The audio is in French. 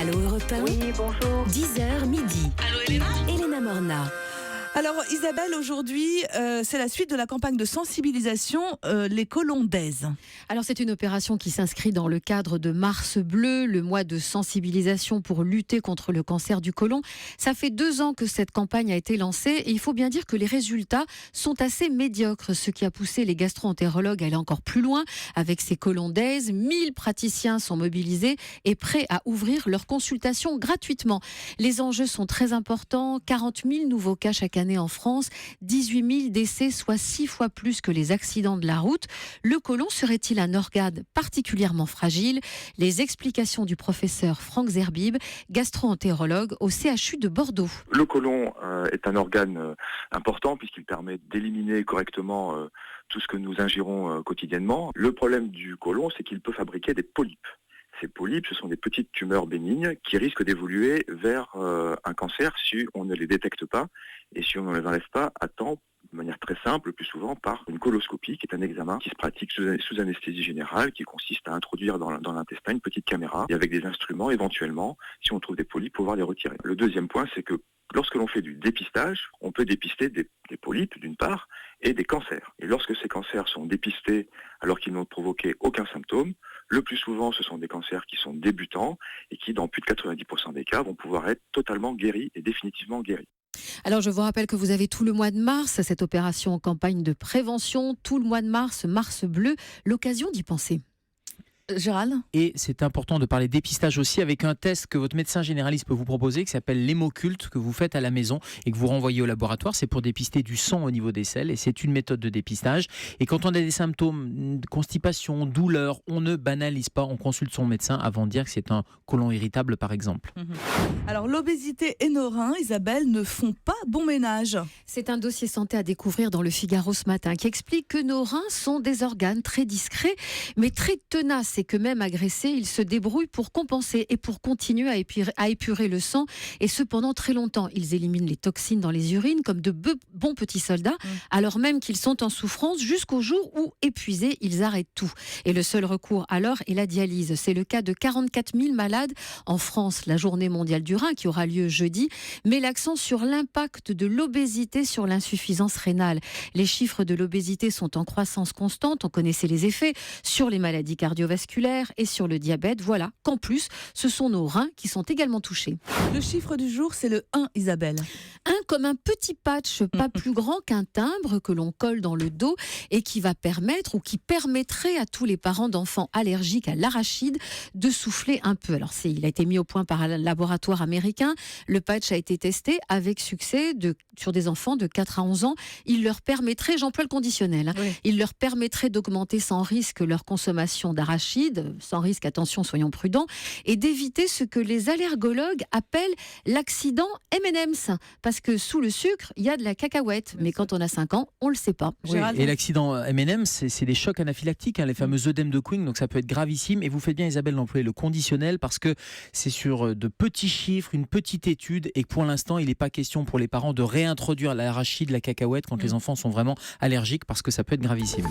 Allô Europe 1. Oui, bonjour. 10h midi. Allô Elena. Elena Morna. Alors Isabelle, aujourd'hui, c'est la suite de la campagne de sensibilisation Les Côlons d'Aise. Alors c'est une opération qui s'inscrit dans le cadre de Mars Bleu, le mois de sensibilisation pour lutter contre le cancer du côlon. Ça fait 2 ans que cette campagne a été lancée et il faut bien dire que les résultats sont assez médiocres, ce qui a poussé les gastro-entérologues à aller encore plus loin avec ces côlons d'Aise. 1000 praticiens sont mobilisés et prêts à ouvrir leurs consultations gratuitement. Les enjeux sont très importants, 40 000 nouveaux cas chaque année en France, 18 000 décès, soit 6 fois plus que les accidents de la route. Le côlon serait-il un organe particulièrement fragile? Les explications du professeur Franck Zerbib, gastro-entérologue au CHU de Bordeaux. Le côlon est un organe important puisqu'il permet d'éliminer correctement tout ce que nous ingérons quotidiennement. Le problème du côlon, c'est qu'il peut fabriquer des polypes. Ces polypes, ce sont des petites tumeurs bénignes qui risquent d'évoluer vers un cancer si on ne les détecte pas et si on ne les enlève pas à temps, de manière très simple, le plus souvent par une coloscopie, qui est un examen qui se pratique sous anesthésie générale, qui consiste à introduire dans l'intestin une petite caméra et avec des instruments, éventuellement, si on trouve des polypes, pouvoir les retirer. Le deuxième point, c'est que lorsque l'on fait du dépistage, on peut dépister des polypes d'une part et des cancers. Et lorsque ces cancers sont dépistés alors qu'ils n'ont provoqué aucun symptôme, le plus souvent ce sont des cancers qui sont débutants et qui dans plus de 90% des cas vont pouvoir être totalement guéris et définitivement guéris. Alors je vous rappelle que vous avez tout le mois de mars, cette opération en campagne de prévention, tout le mois de mars, Mars Bleu, l'occasion d'y penser. Gérald ? Et c'est important de parler dépistage aussi avec un test que votre médecin généraliste peut vous proposer qui s'appelle l'hémoculte, que vous faites à la maison et que vous renvoyez au laboratoire. C'est pour dépister du sang au niveau des selles et c'est une méthode de dépistage. Et quand on a des symptômes, constipation, douleur, on ne banalise pas, on consulte son médecin avant de dire que c'est un côlon irritable par exemple. Alors l'obésité et nos reins, Isabelle, ne font pas bon ménage. C'est un dossier santé à découvrir dans le Figaro ce matin qui explique que nos reins sont des organes très discrets mais très tenaces. C'est que même agressés, ils se débrouillent pour compenser et pour continuer à épurer le sang. Et ce, pendant très longtemps. Ils éliminent les toxines dans les urines comme de bons petits soldats, alors même qu'ils sont en souffrance jusqu'au jour où, épuisés, ils arrêtent tout. Et le seul recours alors est la dialyse. C'est le cas de 44 000 malades en France. La journée mondiale du rein, qui aura lieu jeudi, met l'accent sur l'impact de l'obésité sur l'insuffisance rénale. Les chiffres de l'obésité sont en croissance constante. On connaissait les effets sur les maladies cardiovasculaires et sur le diabète. Voilà qu'en plus, ce sont nos reins qui sont également touchés. Le chiffre du jour, c'est le 1, Isabelle. 1 comme un petit patch, pas plus grand qu'un timbre que l'on colle dans le dos et qui va permettre ou qui permettrait à tous les parents d'enfants allergiques à l'arachide de souffler un peu. Alors il a été mis au point par un laboratoire américain. Le patch a été testé avec succès sur des enfants de 4 à 11 ans. Il leur permettrait, j'emploie le conditionnel, il leur permettrait d'augmenter sans risque leur consommation d'arachide, sans risque, attention, soyons prudents, et d'éviter ce que les allergologues appellent l'accident M&M's. Parce que sous le sucre, il y a de la cacahuète. Mais quand on a 5 ans, on ne le sait pas. Oui, et l'accident M&M's, c'est des chocs anaphylactiques, les fameux œdèmes de Quinn, donc ça peut être gravissime. Et vous faites bien, Isabelle, d'employer le conditionnel parce que c'est sur de petits chiffres, une petite étude, et que pour l'instant, il n'est pas question pour les parents de réintroduire l'arachide, la cacahuète quand les enfants sont vraiment allergiques parce que ça peut être gravissime.